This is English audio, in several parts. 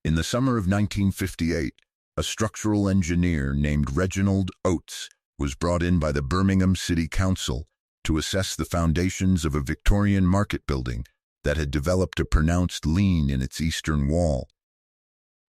In the summer of 1958, a structural engineer named Reginald Oates was brought in by the Birmingham City Council to assess the foundations of a Victorian market building that had developed a pronounced lean in its eastern wall.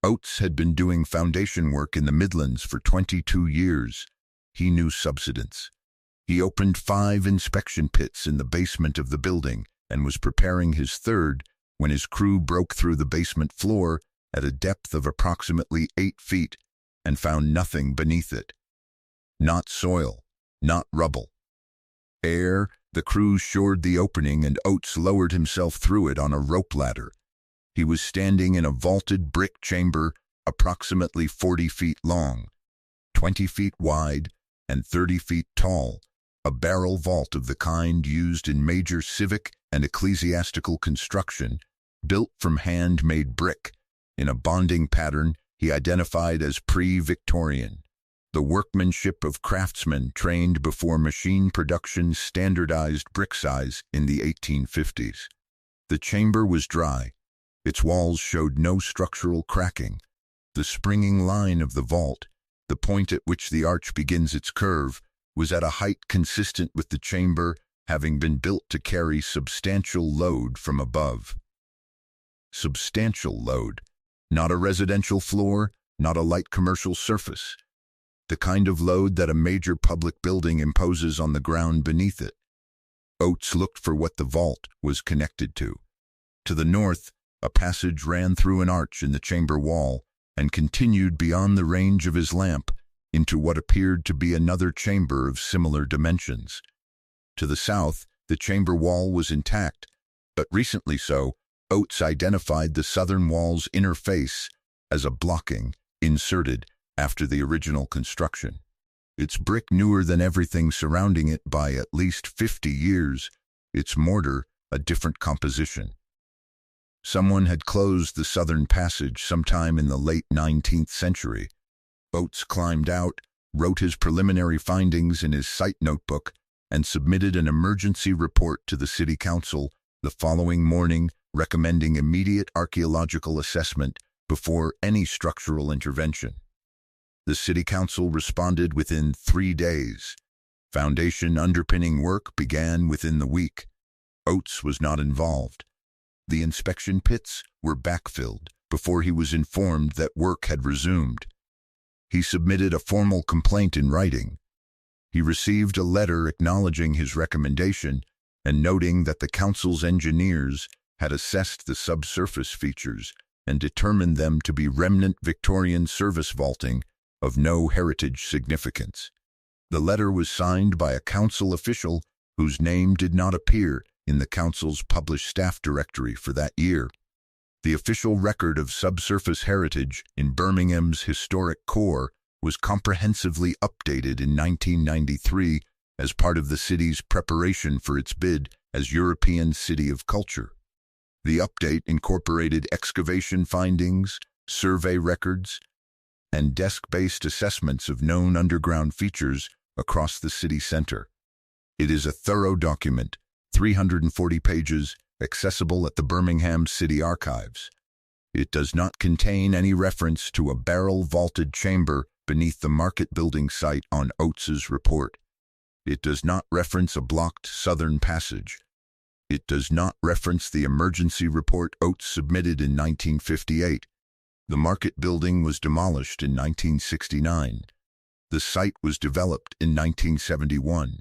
Oates had been doing foundation work in the Midlands for 22 years. He knew subsidence. He opened 5 inspection pits in the basement of the building and was preparing his third when his crew broke through the basement floor at a depth of approximately 8 feet and found nothing beneath it. Not soil, not rubble. Ere the crew shored the opening and Oates lowered himself through it on a rope ladder. He was standing in a vaulted brick chamber approximately 40 feet long, 20 feet wide, and 30 feet tall, a barrel vault of the kind used in major civic and ecclesiastical construction, built from hand-made brick, in a bonding pattern he identified as pre-Victorian, the workmanship of craftsmen trained before machine production's standardized brick size in the 1850s. The chamber was dry. Its walls showed no structural cracking. The springing line of the vault, the point at which the arch begins its curve, was at a height consistent with the chamber having been built to carry substantial load from above. Substantial load. Not a residential floor, not a light commercial surface. The kind of load that a major public building imposes on the ground beneath it. Oates looked for what the vault was connected to. To the north, a passage ran through an arch in the chamber wall and continued beyond the range of his lamp into what appeared to be another chamber of similar dimensions. To the south, the chamber wall was intact, but recently so. Oates identified the southern wall's inner face as a blocking inserted after the original construction. Its brick newer than everything surrounding it by at least 50 years, its mortar a different composition. Someone had closed the southern passage sometime in the late 19th century. Oates climbed out, wrote his preliminary findings in his site notebook, and submitted an emergency report to the City Council the following morning, recommending immediate archaeological assessment before any structural intervention. The City Council responded within 3 days. Foundation underpinning work began within the week. Oates was not involved. The inspection pits were backfilled before he was informed that work had resumed. He submitted a formal complaint in writing. He received a letter acknowledging his recommendation and noting that the council's engineers had assessed the subsurface features and determined them to be remnant Victorian service vaulting of no heritage significance. The letter was signed by a council official whose name did not appear in the council's published staff directory for that year. The official record of subsurface heritage in Birmingham's historic core was comprehensively updated in 1993 as part of the city's preparation for its bid as European City of Culture. The update incorporated excavation findings, survey records, and desk-based assessments of known underground features across the city center. It is a thorough document, 340 pages, accessible at the Birmingham City Archives. It does not contain any reference to a barrel-vaulted chamber beneath the market building site on Oates's report. It does not reference a blocked southern passage. It does not reference the emergency report Oates submitted in 1958. The market building was demolished in 1969. The site was developed in 1971.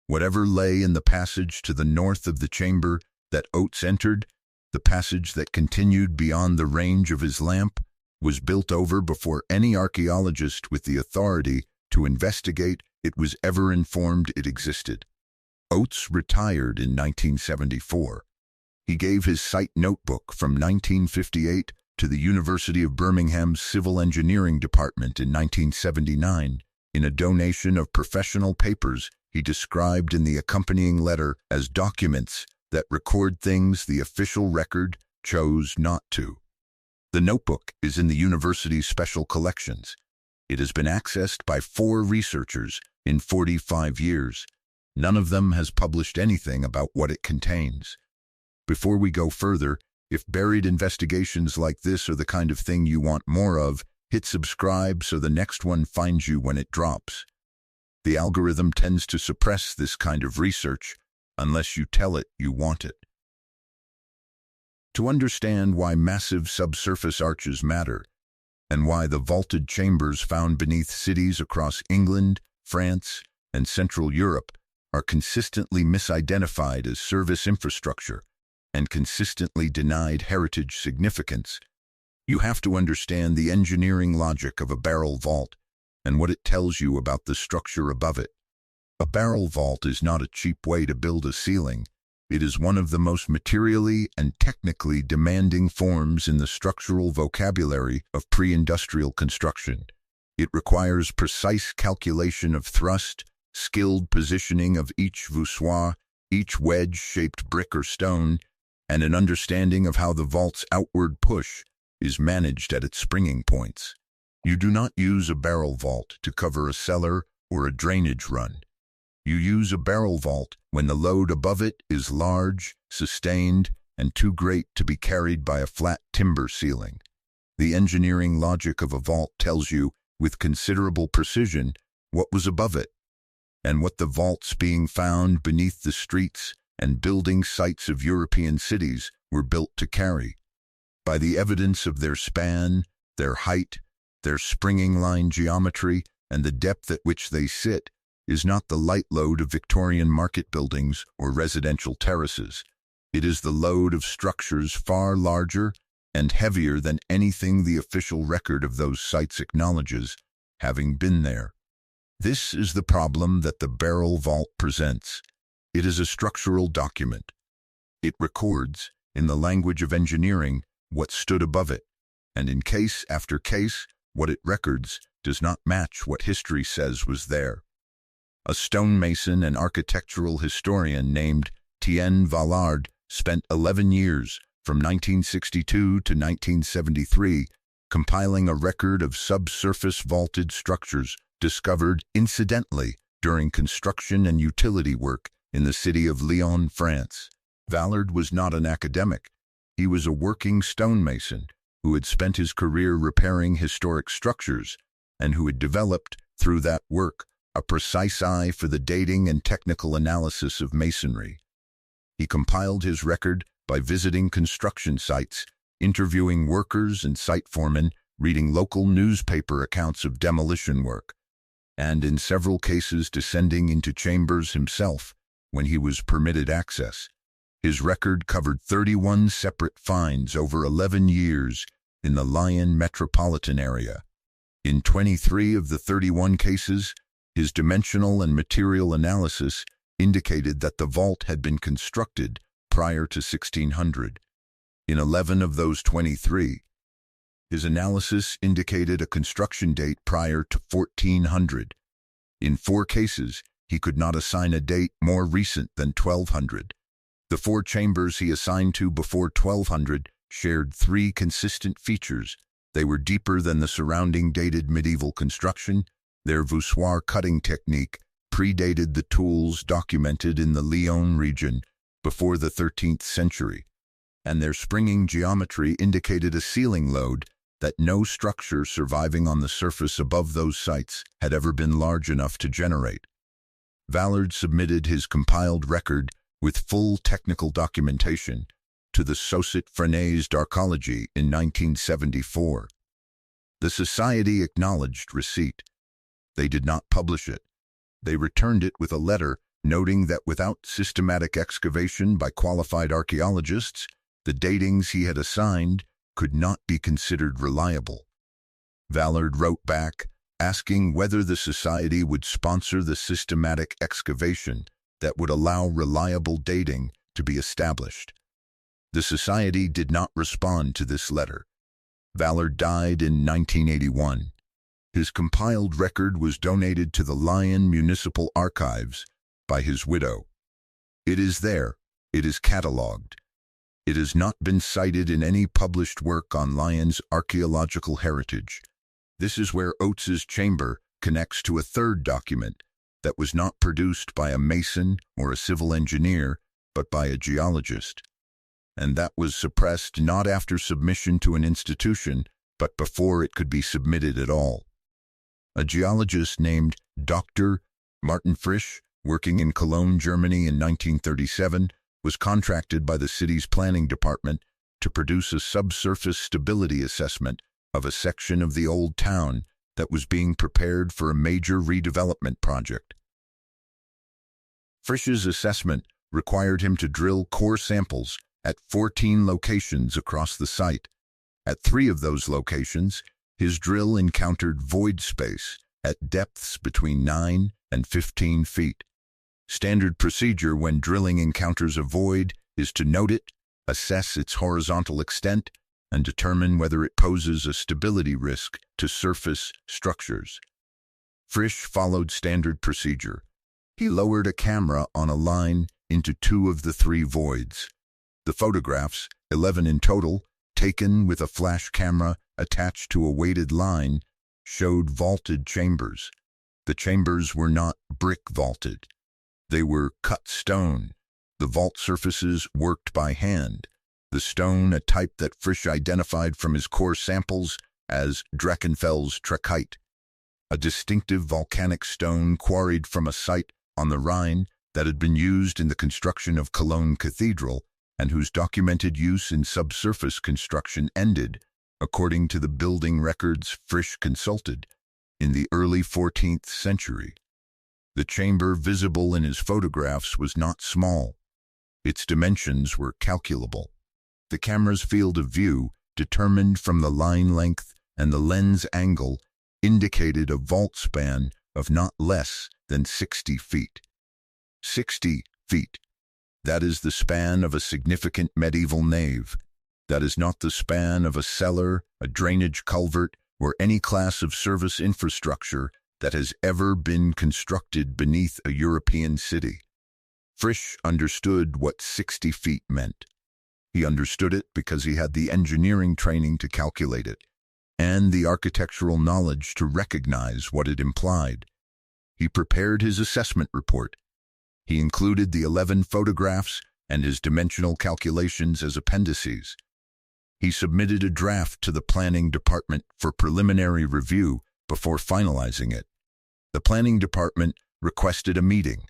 Whatever lay in the passage to the north of the chamber that Oates entered, the passage that continued beyond the range of his lamp, was built over before any archaeologist with the authority to investigate it was ever informed it existed. Oates retired in 1974. He gave his site notebook from 1958 to the University of Birmingham's Civil Engineering Department in 1979 in a donation of professional papers he described in the accompanying letter as documents that record things the official record chose not to. The notebook is in the university's special collections. It has been accessed by 4 researchers in 45 years. None of them has published anything about what it contains. Before we go further, If buried investigations like this are the kind of thing you want more of, hit subscribe so the next one finds you when it drops. The algorithm tends to suppress this kind of research unless you tell it you want it. To understand why massive subsurface arches matter, and why the vaulted chambers found beneath cities across England, France, and Central Europe are consistently misidentified as service infrastructure and consistently denied heritage significance, you have to understand the engineering logic of a barrel vault and what it tells you about the structure above it. A barrel vault is not a cheap way to build a ceiling. It is one of the most materially and technically demanding forms in the structural vocabulary of pre-industrial construction. It requires precise calculation of thrust, skilled positioning of each voussoir, each wedge-shaped brick or stone, and an understanding of how the vault's outward push is managed at its springing points. You do not use a barrel vault to cover a cellar or a drainage run. You use a barrel vault when the load above it is large, sustained, and too great to be carried by a flat timber ceiling. The engineering logic of a vault tells you, with considerable precision, what was above it, and what the vaults being found beneath the streets and building sites of European cities were built to carry. By the evidence of their span, their height, their springing line geometry, and the depth at which they sit, is not the light load of Victorian market buildings or residential terraces. It is the load of structures far larger and heavier than anything the official record of those sites acknowledges, having been there. This is the problem that the barrel vault presents. It is a structural document. It records, in the language of engineering, what stood above it, and in case after case, what it records does not match what history says was there. A stonemason and architectural historian named Tien Vallard spent 11 years, from 1962 to 1973, compiling a record of subsurface vaulted structures discovered incidentally during construction and utility work in the city of Lyon, France. Vallard was not an academic. He was a working stonemason who had spent his career repairing historic structures and who had developed, through that work, a precise eye for the dating and technical analysis of masonry. He compiled his record by visiting construction sites, interviewing workers and site foremen, reading local newspaper accounts of demolition work, and in several cases descending into chambers himself when he was permitted access. His record covered 31 separate finds over 11 years in the Lyon metropolitan area. In 23 of the 31 cases, his dimensional and material analysis indicated that the vault had been constructed prior to 1600. In 11 of those 23, his analysis indicated a construction date prior to 1400. In 4 cases, he could not assign a date more recent than 1200. The 4 chambers he assigned to before 1200 shared 3 consistent features. They were deeper than the surrounding dated medieval construction. Their voussoir cutting technique predated the tools documented in the Lyon region before the 13th century, and their springing geometry indicated a ceiling load that no structure surviving on the surface above those sites had ever been large enough to generate. Vallard submitted his compiled record with full technical documentation to the Société Française d'Archéologie in 1974. The society acknowledged receipt. They did not publish it. They returned it with a letter noting that without systematic excavation by qualified archaeologists, the datings he had assigned could not be considered reliable. Vallard wrote back, asking whether the society would sponsor the systematic excavation that would allow reliable dating to be established. The society did not respond to this letter. Vallard died in 1981. His compiled record was donated to the Lyon Municipal Archives by his widow. It is there. It is catalogued. It has not been cited in any published work on Lyon's archaeological heritage. This is where Oates's chamber connects to a third document that was not produced by a mason or a civil engineer, but by a geologist. and that was suppressed not after submission to an institution, but before it could be submitted at all. A geologist named Dr. Martin Frisch, working in Cologne, Germany in 1937, was contracted by the city's planning department to produce a subsurface stability assessment of a section of the old town that was being prepared for a major redevelopment project. Frisch's assessment required him to drill core samples at 14 locations across the site. At 3 of those locations, his drill encountered void space at depths between 9 and 15 feet. Standard procedure when drilling encounters a void is to note it, assess its horizontal extent, and determine whether it poses a stability risk to surface structures. Frisch followed standard procedure. He lowered a camera on a line into 2 of the 3 voids. The photographs, 11 in total, taken with a flash camera attached to a weighted line, showed vaulted chambers. The chambers were not brick vaulted. They were cut stone, the vault surfaces worked by hand, the stone a type that Frisch identified from his core samples as Drachenfels trachyte, a distinctive volcanic stone quarried from a site on the Rhine that had been used in the construction of Cologne Cathedral and whose documented use in subsurface construction ended, according to the building records Frisch consulted, in the early 14th century. The chamber visible in his photographs was not small. Its dimensions were calculable. The camera's field of view, determined from the line length and the lens angle, indicated a vault span of not less than 60 feet. 60 feet. That is the span of a significant medieval nave. That is not the span of a cellar, a drainage culvert, or any class of service infrastructure that has ever been constructed beneath a European city. Frisch understood what 60 feet meant. He understood it because he had the engineering training to calculate it, and the architectural knowledge to recognize what it implied. He prepared his assessment report. He included the 11 photographs and his dimensional calculations as appendices. He submitted a draft to the planning department for preliminary review before finalizing it. The planning department requested a meeting.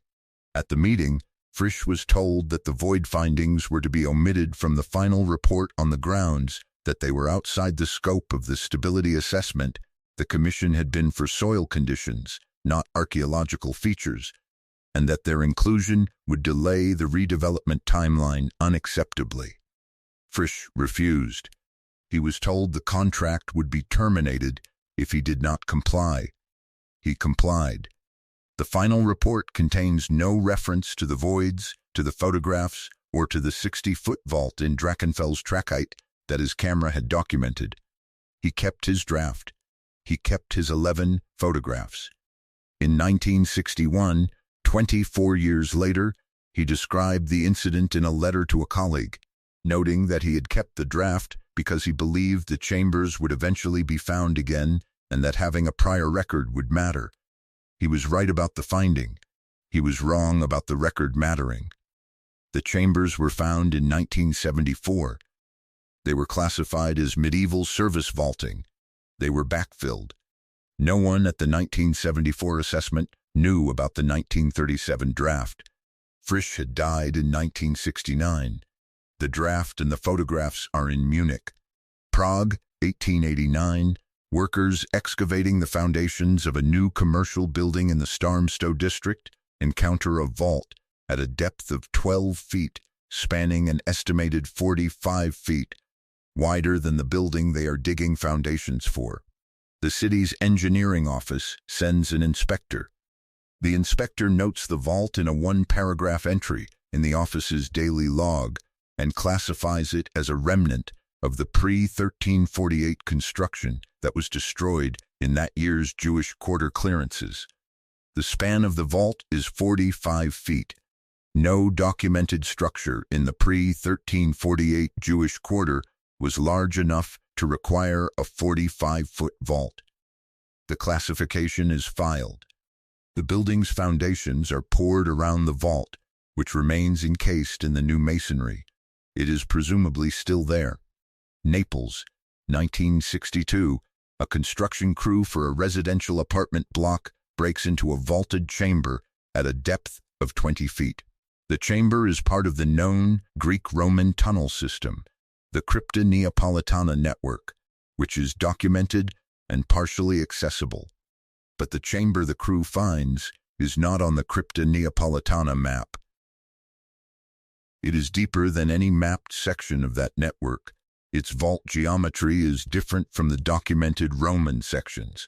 At the meeting, Frisch was told that the void findings were to be omitted from the final report on the grounds that they were outside the scope of the stability assessment. The commission had been for soil conditions, not archaeological features, and that their inclusion would delay the redevelopment timeline unacceptably. Frisch refused. He was told the contract would be terminated if he did not comply. He complied. The final report contains no reference to the voids, to the photographs, or to the 60-foot vault in Drachenfels trachyte that his camera had documented. He kept his draft. He kept his 11 photographs. In 1961, 24 years later, he described the incident in a letter to a colleague, noting that he had kept the draft because he believed the chambers would eventually be found again and that having a prior record would matter. He was right about the finding. He was wrong about the record mattering. The chambers were found in 1974. They were classified as medieval service vaulting. They were backfilled. No one at the 1974 assessment knew about the 1937 draft. Frisch had died in 1969. The draft and the photographs are in Munich. Prague, 1889. Workers excavating the foundations of a new commercial building in the Starmstow district encounter a vault at a depth of 12 feet, spanning an estimated 45 feet, wider than the building they are digging foundations for. The city's engineering office sends an inspector. The inspector notes the vault in a 1-paragraph entry in the office's daily log and classifies it as a remnant of the pre-1348 construction that was destroyed in that year's Jewish quarter clearances. The span of the vault is 45 feet. No documented structure in the pre-1348 Jewish quarter was large enough to require a 45-foot vault. The classification is filed. The building's foundations are poured around the vault, which remains encased in the new masonry. It is presumably still there. Naples, 1962. A construction crew for a residential apartment block breaks into a vaulted chamber at a depth of 20 feet. The chamber is part of the known Greek-Roman tunnel system, the Crypta Neapolitana network, which is documented and partially accessible. But the chamber the crew finds is not on the Crypta Neapolitana map. It is deeper than any mapped section of that network. Its vault geometry is different from the documented Roman sections,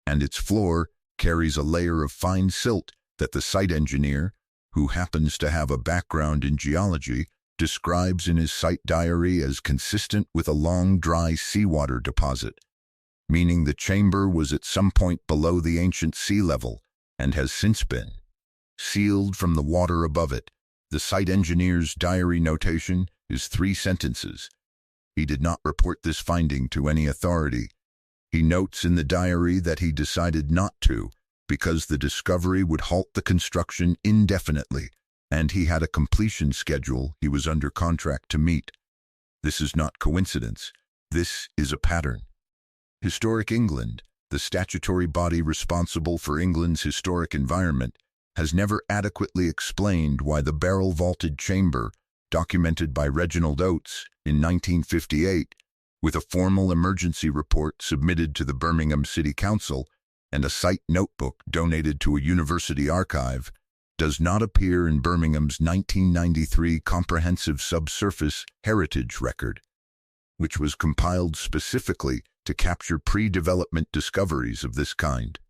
and its floor carries a layer of fine silt that the site engineer, who happens to have a background in geology, describes in his site diary as consistent with a long, dry seawater deposit, meaning the chamber was at some point below the ancient sea level and has since been sealed from the water above it. The site engineer's diary notation is 3 sentences. He did not report this finding to any authority. He notes in the diary that he decided not to because the discovery would halt the construction indefinitely, and he had a completion schedule he was under contract to meet. This is not coincidence. This is a pattern. Historic England, the statutory body responsible for England's historic environment, has never adequately explained why the barrel-vaulted chamber, documented by Reginald Oates in 1958, with a formal emergency report submitted to the Birmingham City Council and a site notebook donated to a university archive, does not appear in Birmingham's 1993 Comprehensive Subsurface Heritage Record, which was compiled specifically to capture pre-development discoveries of this kind.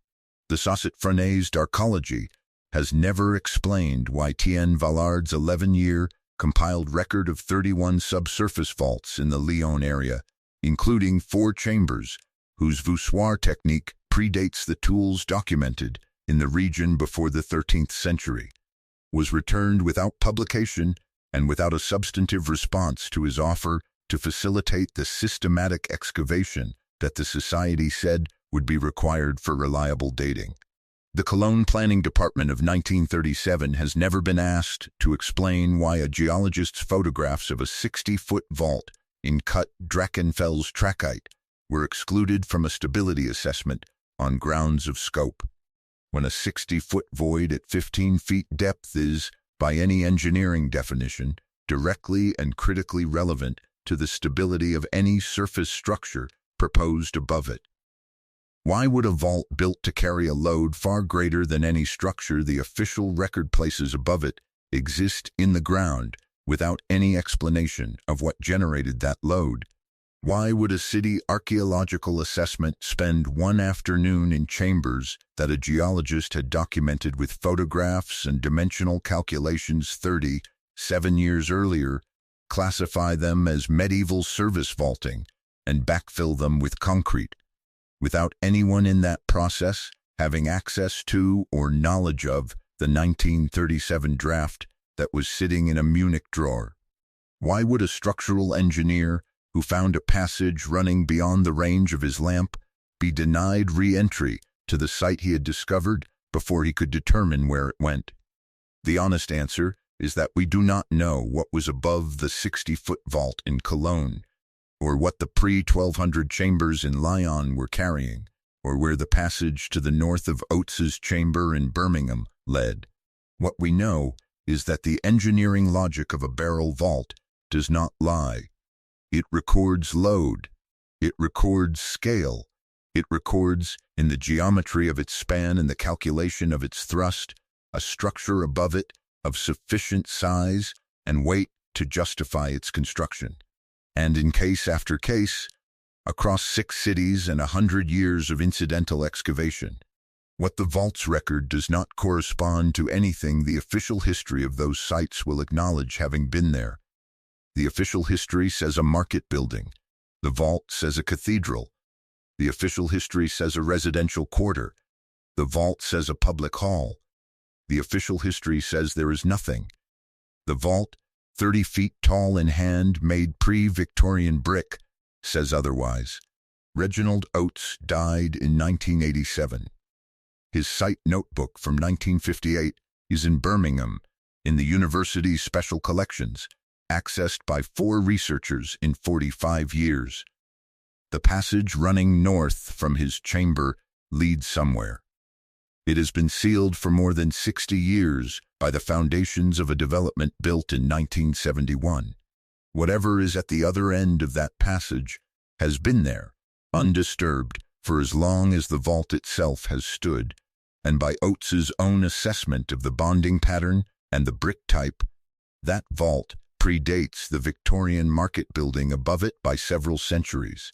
The Saussat Frenet's Darkology has never explained why Tien Vallard's 11-year compiled record of 31 subsurface vaults in the Lyon area, including 4 chambers, whose voussoir technique predates the tools documented in the region before the 13th century, was returned without publication and without a substantive response to his offer to facilitate the systematic excavation that the Society said would be required for reliable dating. The Cologne Planning Department of 1937 has never been asked to explain why a geologist's photographs of a 60-foot vault in cut Drachenfels trachyte were excluded from a stability assessment on grounds of scope, when a 60-foot void at 15 feet depth is, by any engineering definition, directly and critically relevant to the stability of any surface structure proposed above it. Why would a vault built to carry a load far greater than any structure the official record places above it exist in the ground without any explanation of what generated that load? Why would a city archaeological assessment spend one afternoon in chambers that a geologist had documented with photographs and dimensional calculations 37 years earlier, classify them as medieval service vaulting, and backfill them with concrete, without anyone in that process having access to or knowledge of the 1937 draft that was sitting in a Munich drawer? Why would a structural engineer who found a passage running beyond the range of his lamp be denied re-entry to the site he had discovered before he could determine where it went? The honest answer is that we do not know what was above the 60-foot vault in Cologne, or what the pre-1200 chambers in Lyon were carrying, or where the passage to the north of Oates's chamber in Birmingham led. What we know is that the engineering logic of a barrel vault does not lie. It records load. It records scale. It records, in the geometry of its span and the calculation of its thrust, a structure above it of sufficient size and weight to justify its construction. And in case after case, across 6 cities and 100 years of incidental excavation, what the vault's record does not correspond to anything the official history of those sites will acknowledge having been there. The official history says a market building. The vault says a cathedral. The official history says a residential quarter. The vault says a public hall. The official history says there is nothing. The vault, 30 feet tall and hand-made pre-Victorian brick, says otherwise. Reginald Oates died in 1987. His site notebook from 1958 is in Birmingham, in the university's special collections, accessed by 4 researchers in 45 years. The passage running north from his chamber leads somewhere. It has been sealed for more than 60 years by the foundations of a development built in 1971. Whatever is at the other end of that passage has been there, undisturbed, for as long as the vault itself has stood, and by Oates's own assessment of the bonding pattern and the brick type, that vault predates the Victorian market building above it by several centuries.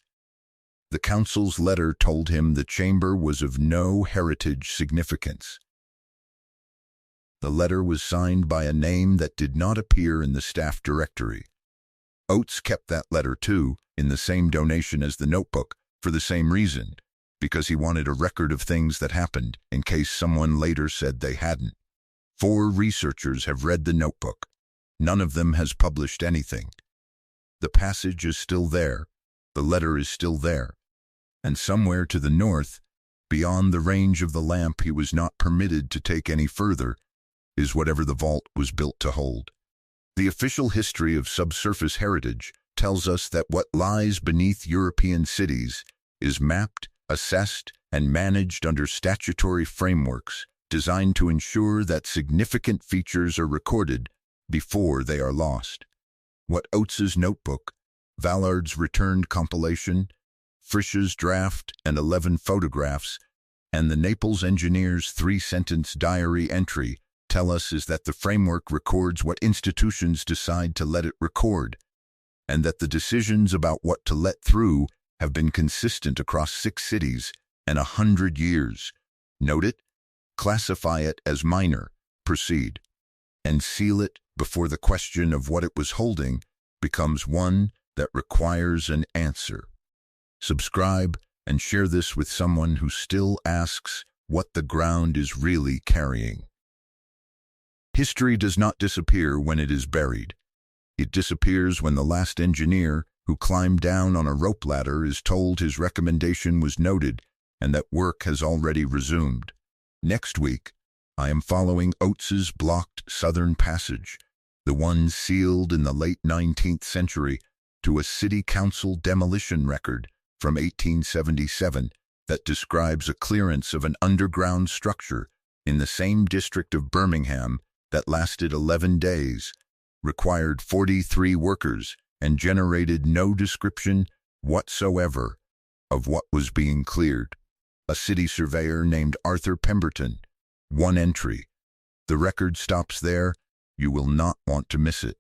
The council's letter told him the chamber was of no heritage significance. The letter was signed by a name that did not appear in the staff directory. Oates kept that letter too, in the same donation as the notebook, for the same reason, because he wanted a record of things that happened in case someone later said they hadn't. 4 researchers have read the notebook. None of them has published anything. The passage is still there. The letter is still there. And somewhere to the north, beyond the range of the lamp he was not permitted to take any further, is whatever the vault was built to hold. The official history of subsurface heritage tells us that what lies beneath European cities is mapped, assessed, and managed under statutory frameworks designed to ensure that significant features are recorded before they are lost. What Oates's notebook, Vallard's returned compilation, Frisch's draft and 11 photographs, and the Naples engineer's 3-sentence diary entry tell us is that the framework records what institutions decide to let it record, and that the decisions about what to let through have been consistent across 6 cities and 100 years. Note it, classify it as minor, proceed, and seal it before the question of what it was holding becomes one that requires an answer. Subscribe and share this with someone who still asks what the ground is really carrying. History does not disappear when it is buried. It disappears when the last engineer who climbed down on a rope ladder is told his recommendation was noted and that work has already resumed. Next week, I am following Oates's blocked southern passage, the one sealed in the late 19th century, to a city council demolition record from 1877 that describes a clearance of an underground structure in the same district of Birmingham that lasted 11 days, required 43 workers, and generated no description whatsoever of what was being cleared. A city surveyor named Arthur Pemberton. 1 entry. The record stops there. You will not want to miss it.